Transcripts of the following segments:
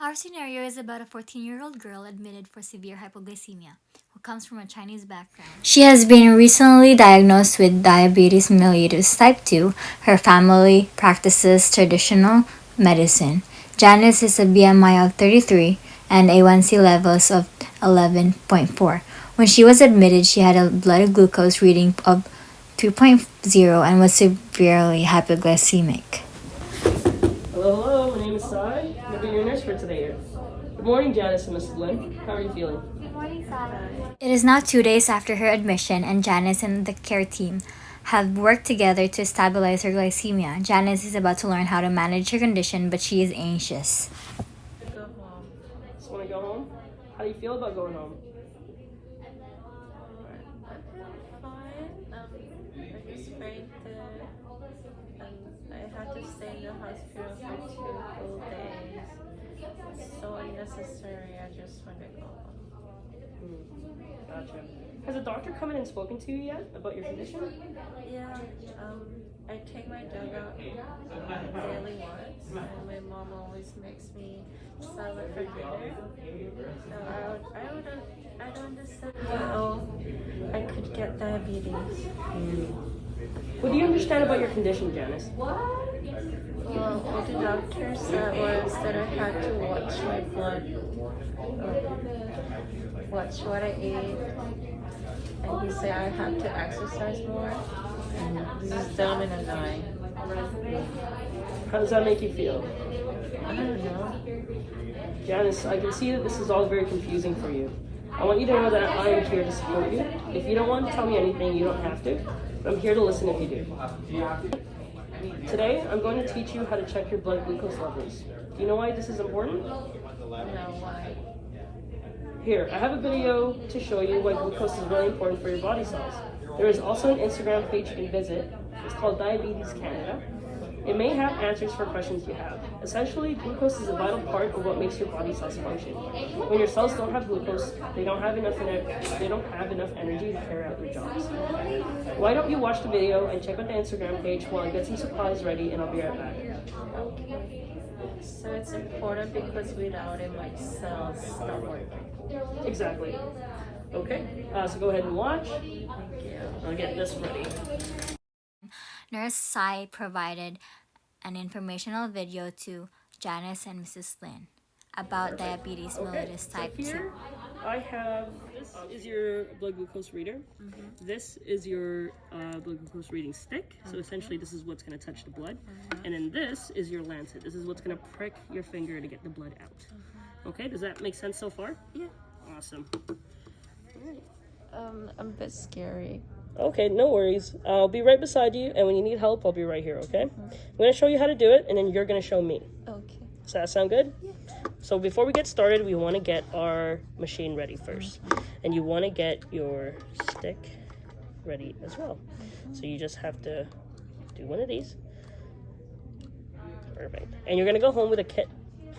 Our scenario is about a 14-year-old girl admitted for severe hypoglycemia who comes from a Chinese background. She has been recently diagnosed with diabetes mellitus type 2. Her family practices traditional medicine. Janice has a BMI of 33 and A1C levels of 11.4. When she was admitted, she had a blood glucose reading of 3.0 and was severely hypoglycemic. Hello, hello, my name is Sai. I'm going to be your nurse for today. Good morning, Janice and Mrs. Lynn. How are you feeling? It is now 2 days after her admission, and Janice and the care team have worked together to stabilize her glycemia. Janice is about to learn how to manage her condition, but she is anxious. Go home. Just want to go home? How do you feel about going home? I feel fine. I just fainted, and I had to stay in the hospital for 2 full days. It's so unnecessary. I just want to go home. Gotcha. Has a doctor come in and spoken to you yet about your condition? Yeah. I take my dog out daily once, and my mom always makes me salad for dinner. So I don't understand how I could get diabetes. What do you understand about your condition, Janice? Well, what the doctor said was that I had to watch my blood, watch what I ate, and he said I have to exercise more. This is dumb and annoying. How does that make you feel? I don't know. Janice, I can see that this is all very confusing for you. I want you to know that I am here to support you. If you don't want to tell me anything, you don't have to. But I'm here to listen if you do. Today, I'm going to teach you how to check your blood glucose levels. Do you know why this is important? No, why? Here, I have a video to show you why glucose is really important for your body cells. There is also an Instagram page you can visit. It's called Diabetes Canada. It may have answers for questions you have. Essentially, glucose is a vital part of what makes your body cells function. When your cells don't have glucose, they don't have enough energy to carry out their jobs. Why don't you watch the video and check out the Instagram page while I get some supplies ready, and I'll be right back. Okay. So it's important because without it, my cells stop working. Exactly. Okay, so go ahead and watch. Thank you. I'll get this ready. Nurse Sai provided an informational video to Janice and Mrs. Lin about diabetes mellitus So type 2. here I have, this is your blood glucose reader. This is your blood glucose reading stick. So essentially this is what's going to touch the blood. And then this is your lancet. This is what's going to prick your finger to get the blood out. Okay, does that make sense so far? Yeah. Awesome. I'm a bit scary. Okay, no worries. I'll be right beside you, and when you need help, I'll be right here, okay? I'm going to show you how to do it, and then you're going to show me. Okay. Does that sound good? Yeah. So before we get started, we want to get our machine ready first. And you want to get your stick ready as well. So you just have to do one of these. Perfect. And you're going to go home with a kit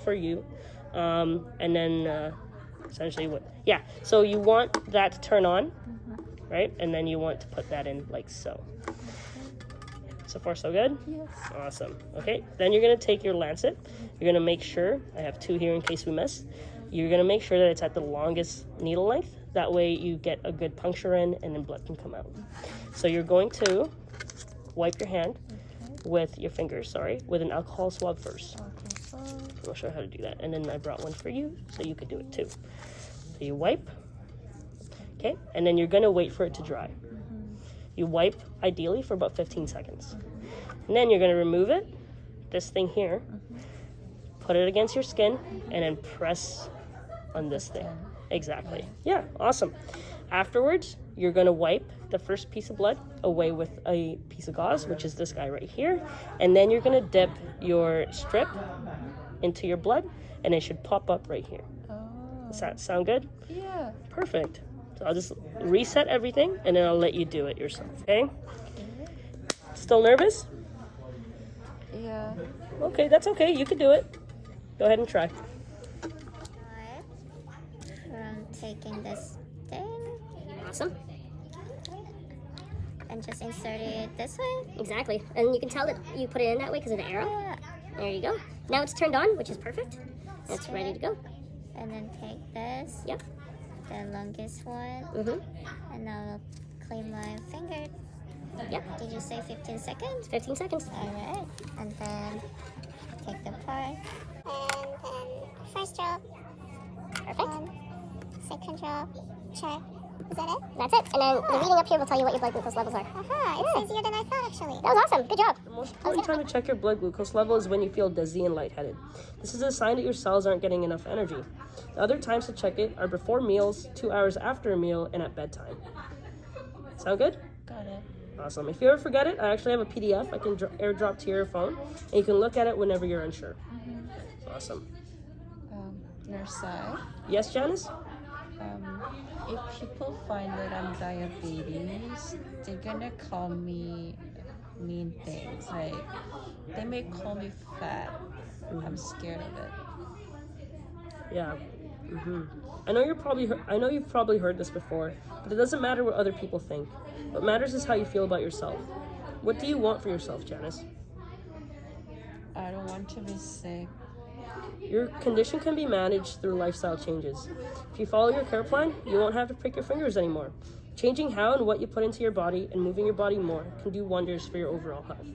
for you. And then essentially so you want that to turn on, right? And then you want to put that in like so. So far, so good? Yes. Awesome. Okay, then you're going to take your lancet. You're going to make sure, I have two here in case we miss. You're going to make sure that it's at the longest needle length. That way you get a good puncture in and then blood can come out. So you're going to wipe your hand with your fingers, with an alcohol swab first. I'll show you how to do that. And then I brought one for you so you could do it too. So you wipe, okay? And then you're going to wait for it to dry. You wipe, ideally, for about 15 seconds. And then you're going to remove it, this thing here, put it against your skin, and then press on this thing. Exactly. Yeah, awesome. Afterwards, you're going to wipe the first piece of blood away with a piece of gauze, which is this guy right here. And then you're going to dip your strip into your blood, and it should pop up right here. Does that sound good? Yeah. Perfect. So I'll just reset everything, and then I'll let you do it yourself, okay? Still nervous? Yeah. Okay, that's okay. You can do it. Go ahead and try. From taking this thing Awesome. and just insert it this way. Exactly. And you can tell that you put it in that way because of the arrow. Yeah. There you go. Now it's turned on, which is perfect. It's ready to go. And then take this. Yep. The longest one. And I'll clean my finger. Yep. Did you say 15 seconds? 15 seconds. Alright. And then take the part. And then first drop. Perfect. Second drop. Sure. Is that it? That's it. And then the reading up here will tell you what your blood glucose levels are. It's easier than I thought, actually. That was awesome. Good job. The most important time to check your blood glucose level is when you feel dizzy and lightheaded. This is a sign that your cells aren't getting enough energy. The other times to check it are before meals, 2 hours after a meal, and at bedtime. Sound good? Got it. Awesome. If you ever forget it, I actually have a PDF I can airdrop to your phone, and you can look at it whenever you're unsure. Awesome. Nurse Sai, Yes, Janice? if people find that I'm diabetes, they're gonna call me mean things. Like, they may call me fat. I'm scared of it. Yeah. I know you've probably heard this before, but it doesn't matter what other people think. What matters is how you feel about yourself. What do you want for yourself, Janice? I don't want to be sick. Your condition can be managed through lifestyle changes. If you follow your care plan, you won't have to prick your fingers anymore. Changing how and what you put into your body and moving your body more can do wonders for your overall health.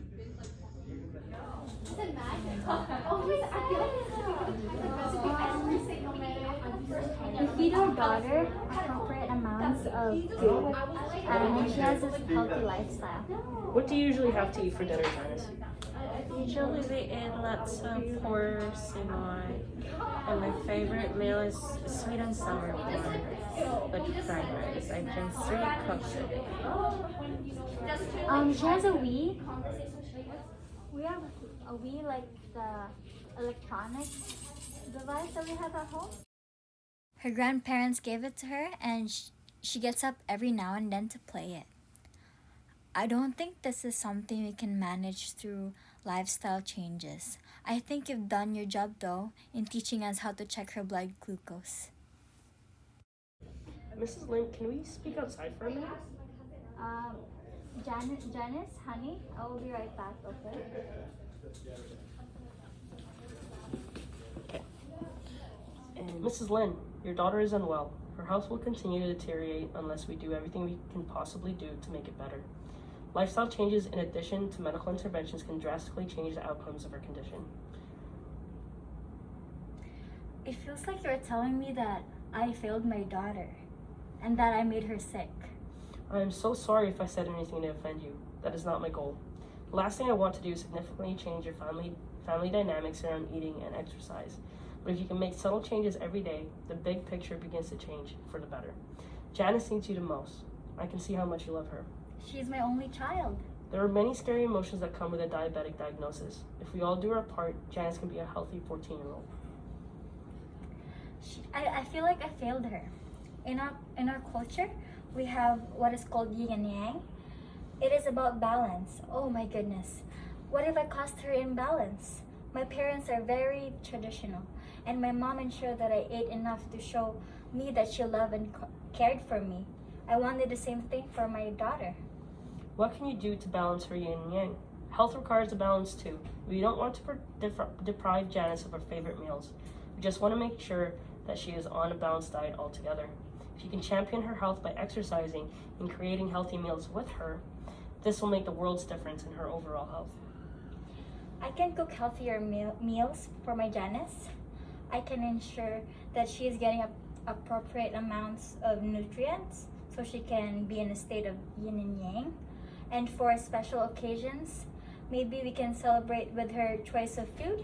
We feed our daughter appropriate amounts of food, and she has this healthy lifestyle. What do you usually have to eat for dinner, Janice? Usually we eat lots of pork, simoy, and my favorite meal is sweet and sour pork with fried rice. I drink 3 cups a day. She has a Wii. We have a Wii, like the electronic device that we have at home. Her grandparents gave it to her, and she gets up every now and then to play it. I don't think this is something we can manage through lifestyle changes. I think you've done your job, though, in teaching us how to check her blood glucose. Mrs. Lin, can we speak outside for a minute? Janice, honey, I will be right back, okay? And Mrs. Lin, your daughter is unwell. Her health will continue to deteriorate unless we do everything we can possibly do to make it better. Lifestyle changes, in addition to medical interventions, can drastically change the outcomes of her condition. It feels like you're telling me that I failed my daughter and that I made her sick. I am so sorry if I said anything to offend you. That is not my goal. The last thing I want to do is significantly change your family dynamics around eating and exercise. But if you can make subtle changes every day, the big picture begins to change for the better. Janice needs you the most. I can see how much you love her. She's my only child. There are many scary emotions that come with a diabetic diagnosis. If we all do our part, Janice can be a healthy 14-year-old. I feel like I failed her. In our culture, we have what is called yin and yang. It is about balance. Oh my goodness. What if I caused her imbalance? My parents are very traditional, and my mom ensured that I ate enough to show me that she loved and cared for me. I wanted the same thing for my daughter. What can you do to balance her yin and yang? Health requires a balance too. We don't want to deprive Janice of her favorite meals. We just want to make sure that she is on a balanced diet altogether. If you can champion her health by exercising and creating healthy meals with her, this will make the world's difference in her overall health. I can cook healthier meals for my Janice. I can ensure that she is getting appropriate amounts of nutrients so she can be in a state of yin and yang. And for special occasions, maybe we can celebrate with her choice of food.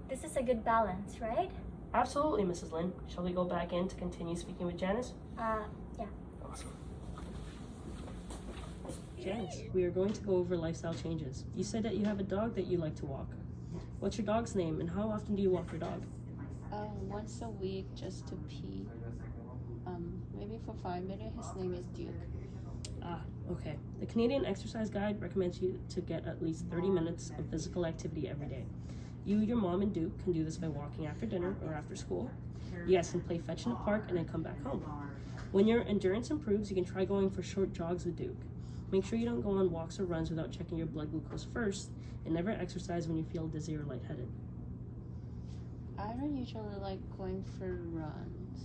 This is a good balance, right? Absolutely, Mrs. Lin. Shall we go back in to continue speaking with Janice? Yeah. Awesome. Janice, we are going to go over lifestyle changes. You said that you have a dog that you like to walk. What's your dog's name, and how often do you walk your dog? Once a week, just to pee. Maybe for 5 minutes. His name is Duke. Okay. The Canadian Exercise Guide recommends you to get at least 30 minutes of physical activity every day. You, your mom, and Duke can do this by walking after dinner or after school. You guys can play fetch in the park and then come back home. When your endurance improves, you can try going for short jogs with Duke. Make sure you don't go on walks or runs without checking your blood glucose first, and never exercise when you feel dizzy or lightheaded. I don't usually like going for runs.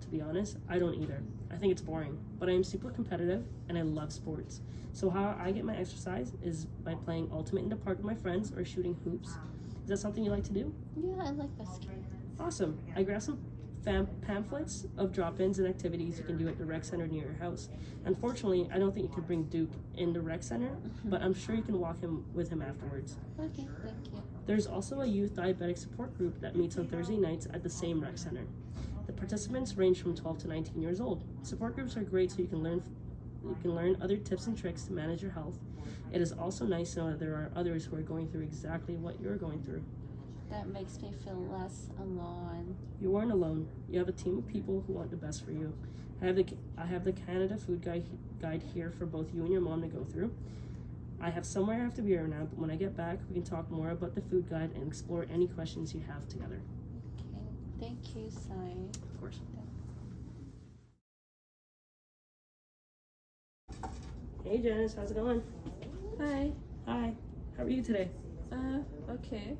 To be honest, I don't either. I think it's boring, but I am super competitive and I love sports. So how I get my exercise is by playing Ultimate in the Park with my friends or shooting hoops. Is that something you like to do? Yeah, I like basketball. Awesome. I grabbed some pamphlets of drop-ins and activities you can do at the rec center near your house. Unfortunately, I don't think you can bring Duke in the rec center, but I'm sure you can walk with him afterwards. Okay, thank you. There's also a youth diabetic support group that meets on Thursday nights at the same rec center. The participants range from 12 to 19 years old. Support groups are great so you can learn other tips and tricks to manage your health. It is also nice to know that there are others who are going through exactly what you're going through. That makes me feel less alone. You aren't alone. You have a team of people who want the best for you. I have the Canada Food Guide here for both you and your mom to go through. I have somewhere I have to be right now, but when I get back, we can talk more about the food guide and explore any questions you have together. Okay, thank you, Sai. Of course. Hey Janice, how's it going? Hi. Hi. How are you today? Okay.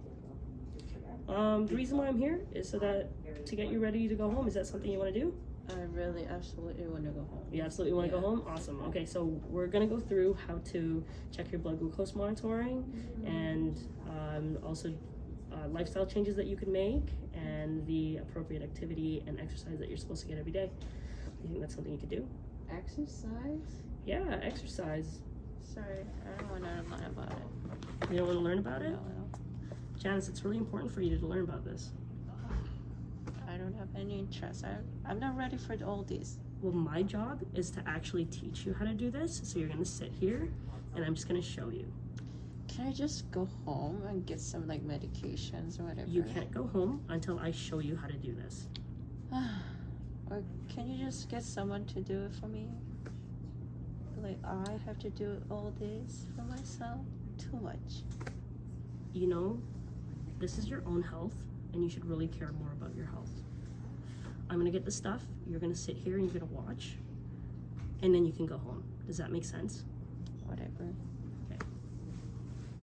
The reason why I'm here is so that to get you ready to go home. Is that something you want to do? I really absolutely want to go home. You absolutely want to go home? Awesome. Okay, so we're going to go through how to check your blood glucose monitoring and also lifestyle changes that you can make and the appropriate activity and exercise that you're supposed to get every day. You think that's something you could do? Exercise? Yeah, exercise. Sorry, I don't want to learn about it. You don't want to learn about it? No. Janice, it's really important for you to learn about this. I don't have any interest. I'm not ready for all this. Well, my job is to actually teach you how to do this. So you're going to sit here and I'm just going to show you. Can I just go home and get some like medications or whatever? You can't go home until I show you how to do this. Or can you just get someone to do it for me? Like I have to do all this for myself? Too much. You know, this is your own health and you should really care more about your health. I'm going to get the stuff. You're going to sit here and you're going to watch and then you can go home. Does that make sense? Whatever.